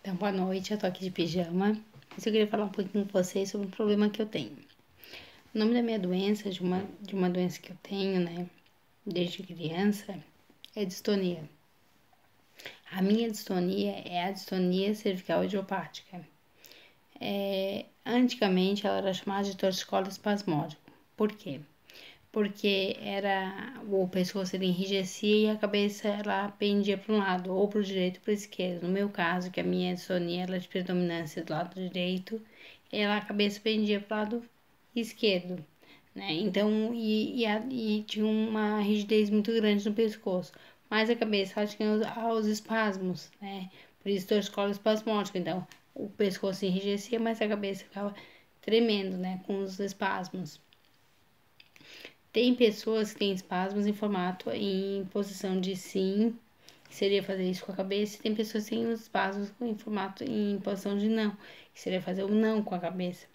Então, boa noite, eu tô aqui de pijama. Mas eu queria falar um pouquinho com vocês sobre um problema que eu tenho. O nome da minha doença, de uma doença que eu tenho, né, desde criança, é distonia. A minha distonia é a distonia cervical idiopática. Antigamente ela era chamada de torcicolo espasmódico. Por quê? Porque o pescoço ele enrijecia e a cabeça ela pendia para um lado, ou para o direito ou para o esquerdo. No meu caso, que a minha distonia ela é de predominância do lado direito, a cabeça pendia para o lado esquerdo, né? Então, e tinha uma rigidez muito grande no pescoço, mas a cabeça ela tinha os espasmos, né? Por isso, torcicolo espasmódico. Então, o pescoço enrijecia, mas a cabeça ficava tremendo, né? Com os espasmos. Tem pessoas que têm espasmos em posição de sim, que seria fazer isso com a cabeça, e tem pessoas que têm os espasmos em posição de não, que seria fazer o não com a cabeça.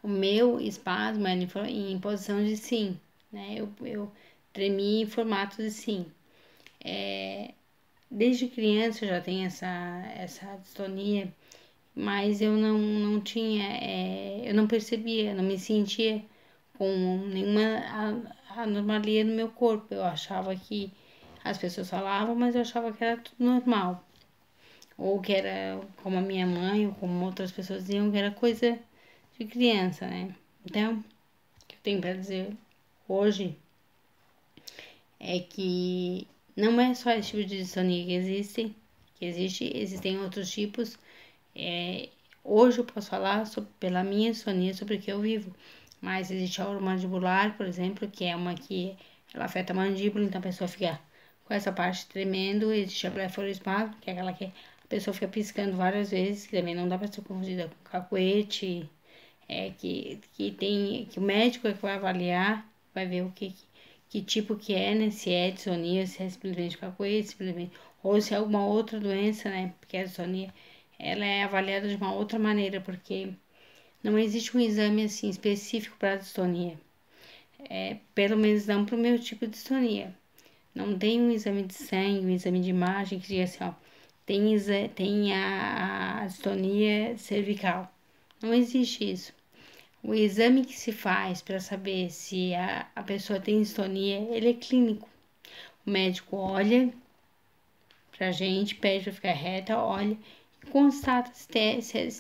O meu espasmo é em posição de sim, né? Eu tremi em formato de sim. Desde criança eu já tenho essa distonia, mas eu não tinha, eu não percebia, não me sentia com nenhuma anormalia no meu corpo. Eu achava que as pessoas falavam, mas eu achava que era tudo normal. Ou que era como a minha mãe, ou como outras pessoas diziam, que era coisa de criança, né? Então, o que eu tenho para dizer hoje é que não é só esse tipo de distonia existem outros tipos. Hoje eu posso falar pela minha distonia sobre o que eu vivo, mas existe a oromandibular, por exemplo, que é uma que ela afeta a mandíbula, então a pessoa fica com essa parte tremendo. Existe a blefaroespasmo, que é aquela que a pessoa fica piscando várias vezes, que também não dá para ser confundida com cacuete, que o médico é que vai avaliar, vai ver que tipo que é, né? Se é distonia, se é simplesmente cacuete, ou se é alguma outra doença, né? Porque a distonia ela é avaliada de uma outra maneira, porque não existe um exame assim específico para a distonia. Pelo menos não para o meu tipo de distonia. Não tem um exame de sangue, um exame de imagem que diga assim, ó, tem a distonia cervical. Não existe isso. O exame que se faz para saber se a pessoa tem distonia, ele é clínico. O médico olha pra gente, pede pra ficar reta, olha e constata se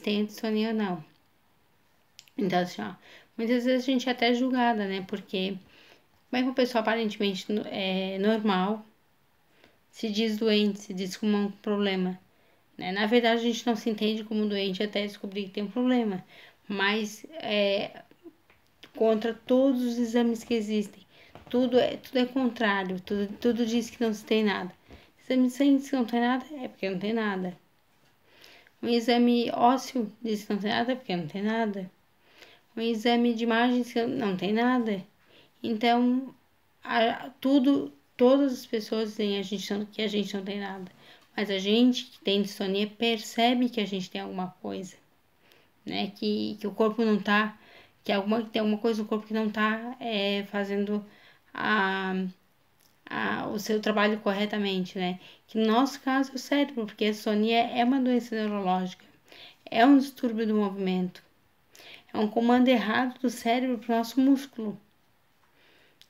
tem distonia ou não. Então, assim, ó, muitas vezes a gente é até julgada, né? Porque como é que uma pessoa aparentemente normal se diz doente, se diz com um problema, né? Na verdade, a gente não se entende como doente até descobrir que tem um problema. Mas contra todos os exames que existem, tudo é contrário, tudo diz que não se tem nada. Exame de sangue diz que não tem nada, é porque não tem nada. Um exame ósseo diz que não tem nada, é porque não tem nada. Um exame de imagem diz que não tem nada. Então, todas as pessoas dizem que a gente não tem nada. Mas a gente que tem distonia percebe que a gente tem alguma coisa, né? Que o corpo não tá, que tem alguma coisa no corpo que não tá fazendo o seu trabalho corretamente, né? Que no nosso caso é o cérebro, porque a distonia é uma doença neurológica, é um distúrbio do movimento, é um comando errado do cérebro para o nosso músculo.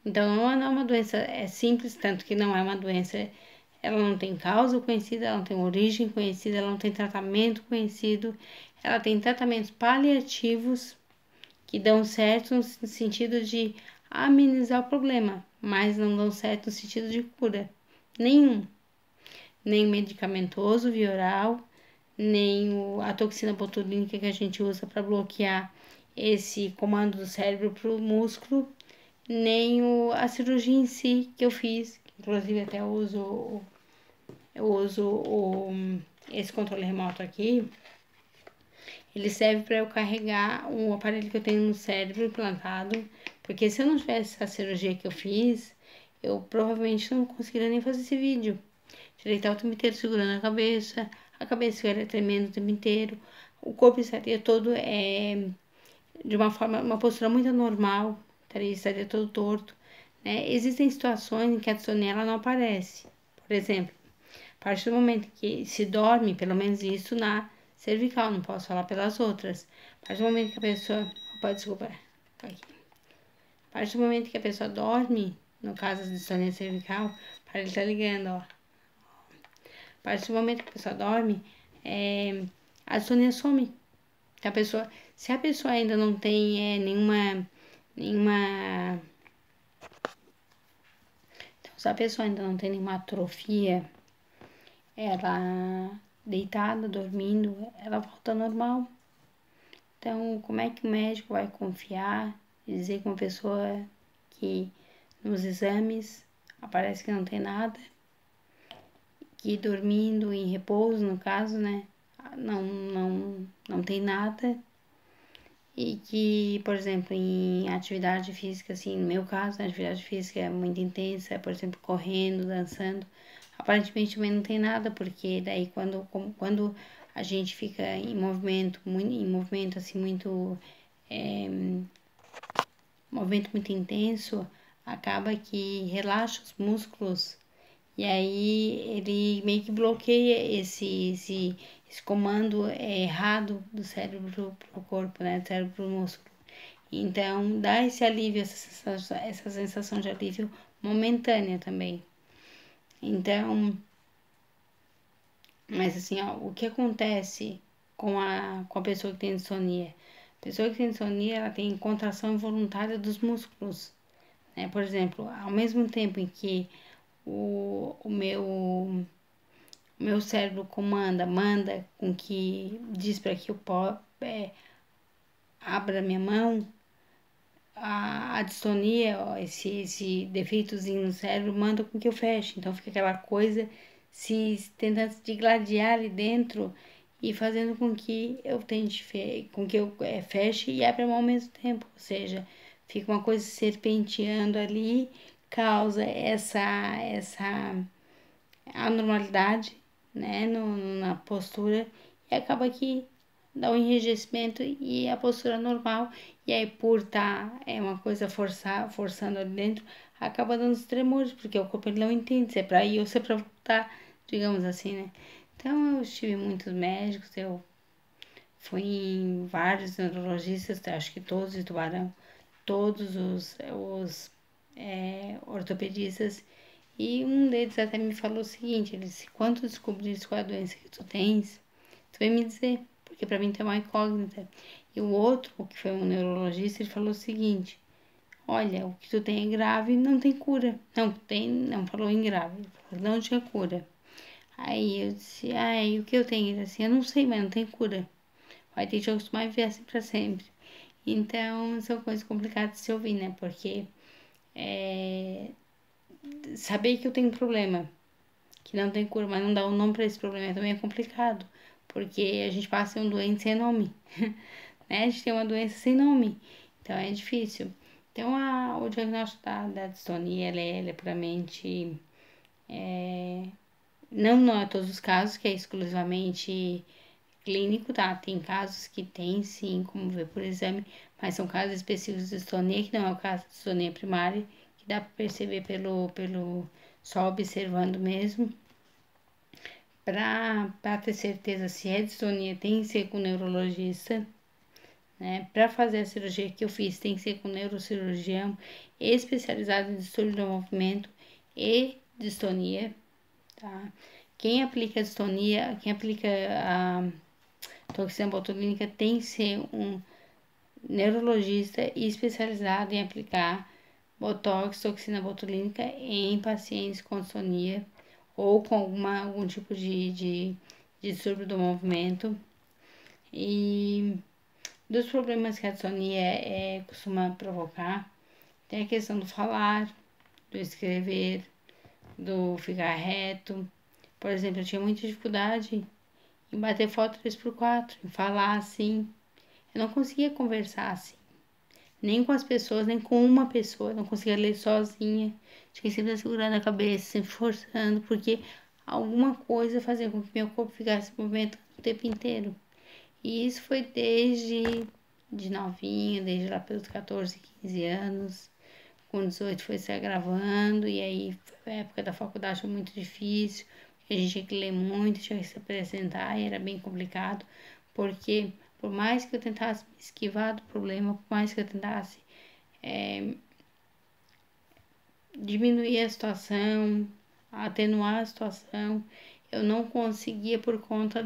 Então, não é uma doença simples, tanto que não é uma doença, ela não tem causa conhecida, ela não tem origem conhecida, ela não tem tratamento conhecido, ela tem tratamentos paliativos que dão certo no sentido de amenizar o problema, mas não dão certo no sentido de cura. Nenhum. Nem medicamentoso via oral, nem a toxina botulínica que a gente usa para bloquear esse comando do cérebro para o músculo, nem a cirurgia em si que eu fiz, inclusive até eu uso esse controle remoto aqui. Ele serve para eu carregar um aparelho que eu tenho no cérebro implantado, porque se eu não tivesse essa cirurgia que eu fiz, eu provavelmente não conseguiria nem fazer esse vídeo. Tirei o tempo inteiro segurando a cabeça ficaria tremendo o tempo inteiro, o corpo estaria todo de uma postura muito anormal, estaria todo torto, né? Existem situações em que a distonia ela não aparece. Por exemplo, A partir do momento que se dorme, pelo menos isso na cervical, não posso falar pelas outras. A partir do momento que a pessoa... Opa, desculpa. Tá aqui. A partir do momento que a pessoa dorme, no caso de distonia cervical, para ele tá ligando, ó. A partir do momento que a pessoa dorme, a distonia some. Se a pessoa ainda não tem nenhuma... Então, se a pessoa ainda não tem nenhuma atrofia, ela deitada, dormindo, ela volta ao normal. Então, como é que o médico vai confiar e dizer que uma pessoa que nos exames aparece que não tem nada, que dormindo em repouso, no caso, né, não tem nada, e que, por exemplo, em atividade física, assim, no meu caso, a atividade física é muito intensa, por exemplo, correndo, dançando, aparentemente também não tem nada, porque daí quando a gente fica em movimento assim, movimento muito intenso, acaba que relaxa os músculos e aí ele meio que bloqueia esse comando errado do cérebro pro corpo, né? Do cérebro pro músculo. Então dá esse alívio, essa sensação de alívio momentânea também. Então, mas assim, ó, o que acontece com a pessoa que tem insônia? A pessoa que tem insônia, ela tem contração involuntária dos músculos, né? Por exemplo, ao mesmo tempo em que o meu cérebro manda com que diz para que eu abra minha mão, a distonia, ó, esse defeitozinho no cérebro manda com que eu feche. Então fica aquela coisa se tentando se digladiar ali dentro e fazendo com que eu feche e abra a mão ao mesmo tempo. Ou seja, fica uma coisa serpenteando ali, causa essa anormalidade, né, na postura e acaba que dá um enrijecimento e a postura normal e aí por uma coisa forçando ali dentro, acaba dando os tremores, porque o corpo ele não entende se é pra ir ou se é pra voltar, digamos assim, né. Então eu tive muitos médicos, eu fui em vários neurologistas, acho que todos de Tubarão, todos os ortopedistas, e um deles até me falou o seguinte, ele disse, quando descobrires qual é a doença que tu tens, tu vai me dizer, porque para mim tem uma incógnita. E o outro, que foi um neurologista, ele falou o seguinte, olha, o que tu tem é grave, não tem cura. Não falou em grave, ele falou, não tinha cura. Aí eu disse, e o que eu tenho? Ele disse, eu não sei, mas não tem cura. Vai ter que te acostumar a viver assim pra sempre. Então, são coisas complicadas de se ouvir, né? Porque saber que eu tenho um problema, que não tem cura, mas não dá um nome para esse problema também é complicado, porque a gente passa um doente sem nome, né? A gente tem uma doença sem nome, então é difícil. Então, o diagnóstico da distonia, ela é puramente... não é todos os casos que é exclusivamente clínico, tá? Tem casos que tem sim, como ver por exame, mas são casos específicos de distonia, que não é o caso de distonia primária, que dá para perceber pelo só observando mesmo. Para ter certeza se é distonia, tem que ser com o neurologista, né? Para fazer a cirurgia que eu fiz, tem que ser com neurocirurgião especializado em distúrbio do movimento e distonia, tá? Quem aplica a distonia, quem aplica a toxina botulínica tem que ser um neurologista especializado em aplicar botox, toxina botulínica em pacientes com distonia ou com algum tipo de distúrbio do movimento. E dos problemas que a distonia costuma provocar, tem a questão do falar, do escrever, do ficar reto. Por exemplo, eu tinha muita dificuldade em bater foto 3x4, em falar assim. Eu não conseguia conversar assim, nem com as pessoas, nem com uma pessoa. Eu não conseguia ler sozinha. Tinha sempre segurando a cabeça, sempre forçando, porque alguma coisa fazia com que meu corpo ficasse movimentando o tempo inteiro. E isso foi desde de novinha, desde lá pelos 14, 15 anos. Com 18 foi se agravando, e aí a época da faculdade foi muito difícil. a gente tinha que ler muito, tinha que se apresentar, e era bem complicado, porque por mais que eu tentasse me esquivar do problema, por mais que eu tentasse diminuir a situação, atenuar a situação, eu não conseguia por conta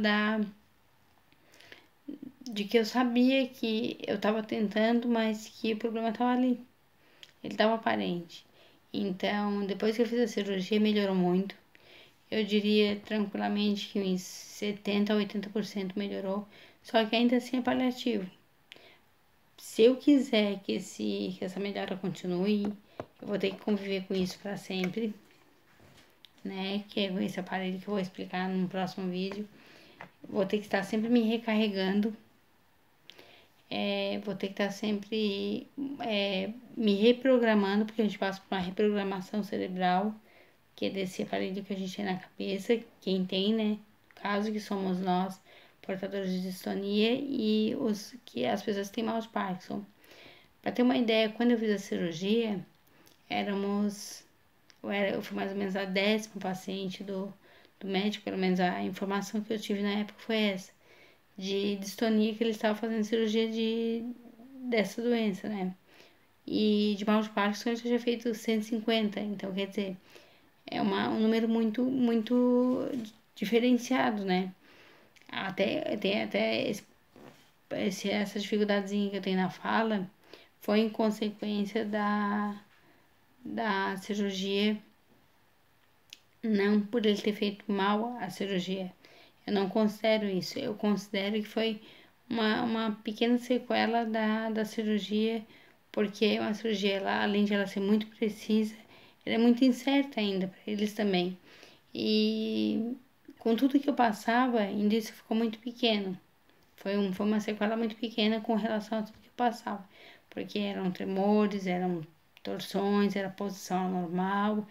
de que eu sabia que eu estava tentando, mas que o problema estava ali, ele estava aparente. Então, depois que eu fiz a cirurgia, melhorou muito. Eu diria tranquilamente que uns 70 a 80% melhorou, só que ainda assim é paliativo. Se eu quiser que essa melhora continue, eu vou ter que conviver com isso para sempre, né? Que é com esse aparelho que eu vou explicar no próximo vídeo. Vou ter que estar sempre me recarregando, vou ter que estar sempre me reprogramando, porque a gente passa por uma reprogramação cerebral, que é desse aparelho que a gente tem na cabeça, quem tem, né? No caso que somos nós, portadores de distonia, e que as pessoas que têm mal de Parkinson. Para ter uma ideia, quando eu fiz a cirurgia, eu fui mais ou menos a 10ª paciente do médico, pelo menos a informação que eu tive na época foi essa, de distonia, que ele estava fazendo cirurgia dessa doença, né? E de mal de Parkinson eu já tinha feito 150, então quer dizer, é um número muito, muito diferenciado, né? Tem até essa dificuldadezinha que eu tenho na fala foi em consequência da cirurgia, não por ele ter feito mal a cirurgia. Eu não considero isso. Eu considero que foi uma pequena sequela da cirurgia, porque uma cirurgia, além de ela ser muito precisa, ela é muito incerta ainda para eles também. E com tudo que eu passava, ainda isso ficou muito pequeno. Foi uma sequela muito pequena com relação a tudo que eu passava, porque eram tremores, eram torções, era posição anormal,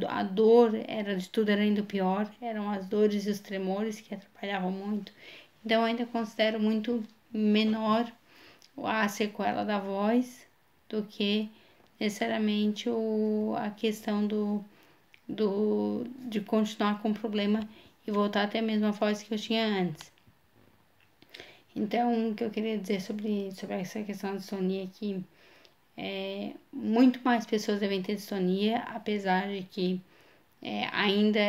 a dor, era de tudo era ainda pior, eram as dores e os tremores que atrapalhavam muito. Então eu ainda considero muito menor a sequela da voz do que necessariamente a questão de continuar com o problema e voltar a ter a mesma voz que eu tinha antes. Então, o que eu queria dizer sobre essa questão da distonia é que muito mais pessoas devem ter distonia, apesar de que ainda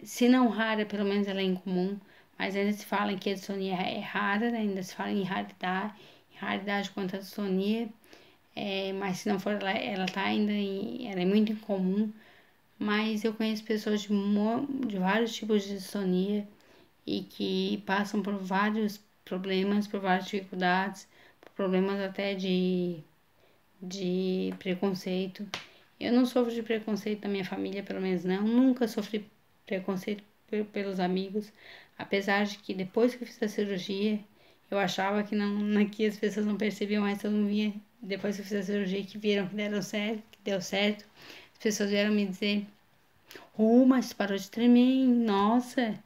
se não rara, pelo menos ela é incomum, mas ainda se fala que a distonia é rara, né? Ainda se fala em raridade quanto à distonia, mas se não for, ela tá ainda ela é muito incomum, mas eu conheço pessoas de vários tipos de distonia e que passam por vários problemas, por várias dificuldades, por problemas até de preconceito. Eu não sofro de preconceito da minha família, pelo menos não. Nunca sofri preconceito pelos amigos, apesar de que depois que eu fiz a cirurgia, eu achava que que as pessoas não percebiam, mas eu não via. Depois que eu fiz a cirurgia, que viram que deu certo, as pessoas vieram me dizer: mas tu parou de tremer, nossa,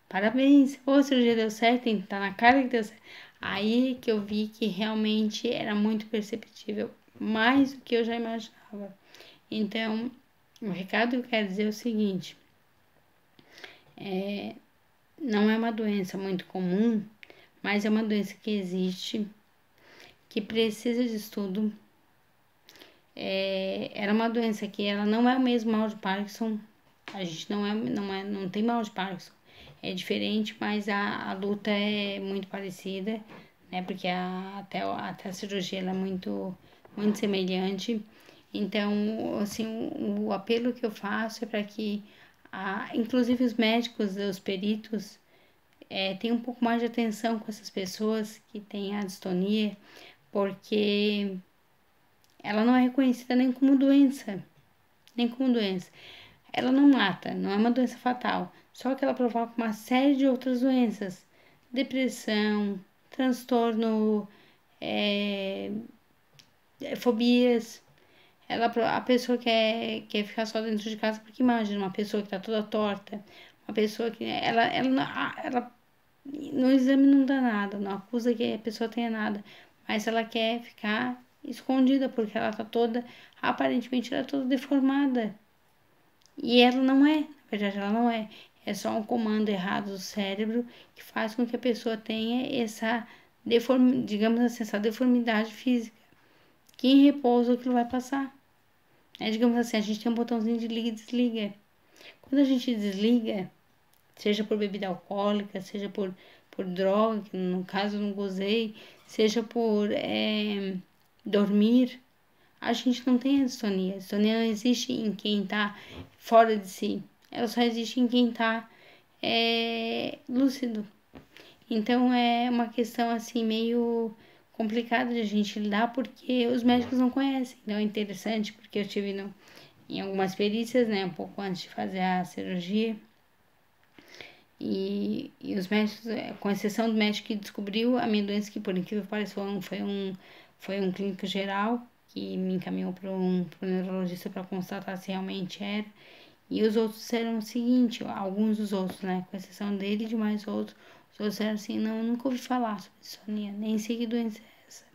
parabéns, a cirurgia deu certo, hein? Tá na cara que deu certo. Aí que eu vi que realmente era muito perceptível, mais do que eu já imaginava. Então, o recado que eu quero dizer é o seguinte: não é uma doença muito comum, mas é uma doença que existe, que precisa de estudo. Era uma doença que ela não é o mesmo mal de Parkinson, a gente não tem mal de Parkinson, é diferente, mas a luta é muito parecida, né? Porque até a cirurgia ela é muito semelhante. Então, assim, o apelo que eu faço é para que, inclusive os médicos, os peritos, tenham um pouco mais de atenção com essas pessoas que têm a distonia, porque ela não é reconhecida nem como doença, Ela não mata, não é uma doença fatal, só que ela provoca uma série de outras doenças, depressão, transtorno, fobias. A pessoa quer ficar só dentro de casa, porque imagina uma pessoa que tá toda torta, uma pessoa que ela no exame não dá nada, não acusa que a pessoa tenha nada, mas ela quer ficar escondida porque ela tá toda, aparentemente ela é toda deformada. E ela não é, na verdade ela não é. É só um comando errado do cérebro que faz com que a pessoa tenha essa digamos assim, essa deformidade física. Que em repouso aquilo vai passar. Digamos assim, a gente tem um botãozinho de liga e desliga. Quando a gente desliga, seja por bebida alcoólica, seja por droga, que no caso eu não gozei, seja por dormir, a gente não tem a distonia. A distonia não existe em quem está fora de si. Ela só existe em quem está lúcido. Então é uma questão assim meio complicada de a gente lidar porque os médicos não conhecem. Então é interessante porque eu tive em algumas perícias, né, um pouco antes de fazer a cirurgia. E os médicos, com exceção do médico que descobriu a minha doença, que por incrível que pareça foi um clínico geral, que me encaminhou para um neurologista para constatar se realmente era. E os outros disseram o seguinte, alguns dos outros, né, com exceção dele e de mais outros, os outros disseram assim, não, eu nunca ouvi falar sobre insônia, nem sei que doença é essa.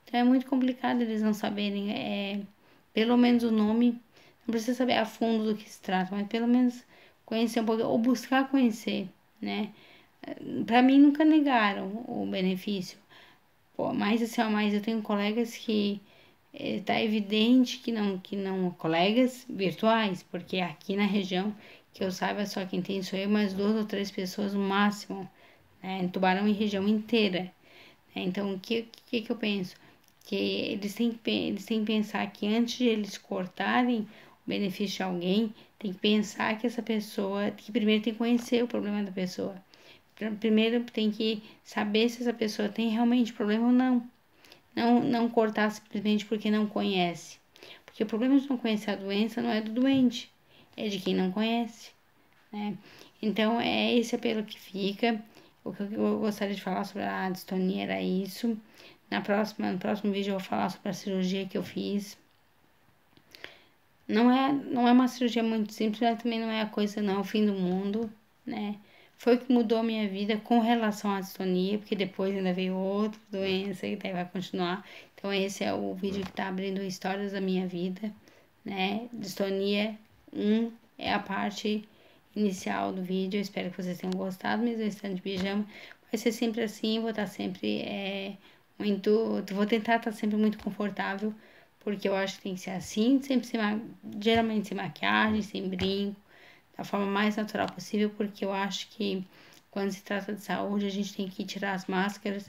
Então é muito complicado eles não saberem, pelo menos o nome, não precisa saber a fundo do que se trata, mas pelo menos conhecer um pouco, ou buscar conhecer, né? Para mim nunca negaram o benefício. Pô, mas assim, mas eu tenho colegas que tá evidente que não, colegas virtuais, porque aqui na região, que eu saiba, só quem tem sou eu, mais 2 ou 3 pessoas no máximo, né? Em Tubarão e região inteira. Então, o que eu penso? Que eles têm que pensar que antes de eles cortarem o benefício de alguém, tem que pensar que essa pessoa, que primeiro tem que conhecer o problema da pessoa. Primeiro tem que saber se essa pessoa tem realmente problema ou não. Não cortar simplesmente porque não conhece. Porque o problema de não conhecer a doença não é do doente, é de quem não conhece, né? Então, é esse apelo que fica. O que eu gostaria de falar sobre a distonia era isso. No próximo vídeo eu vou falar sobre a cirurgia que eu fiz. Não é uma cirurgia muito simples, mas também não é a coisa, não, o fim do mundo, né? Foi o que mudou a minha vida com relação à distonia, porque depois ainda veio outra doença e daí vai continuar. Então esse é o vídeo que tá abrindo histórias da minha vida, né? Distonia 1 é a parte inicial do vídeo. Eu espero que vocês tenham gostado, mesmo eu estando de pijama. Vai ser sempre assim, vou estar sempre vou tentar estar sempre muito confortável, porque eu acho que tem que ser assim, sempre geralmente sem maquiagem, sem brinco, da forma mais natural possível, porque eu acho que quando se trata de saúde, a gente tem que tirar as máscaras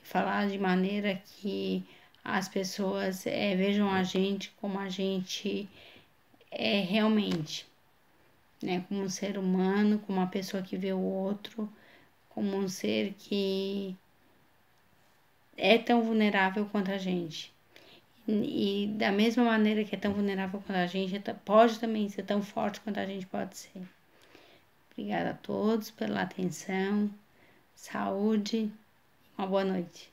e falar de maneira que as pessoas vejam a gente como a gente é realmente, né? Como um ser humano, como uma pessoa que vê o outro, como um ser que é tão vulnerável quanto a gente. E da mesma maneira que é tão vulnerável quanto a gente, pode também ser tão forte quanto a gente pode ser. Obrigada a todos pela atenção, saúde, uma boa noite.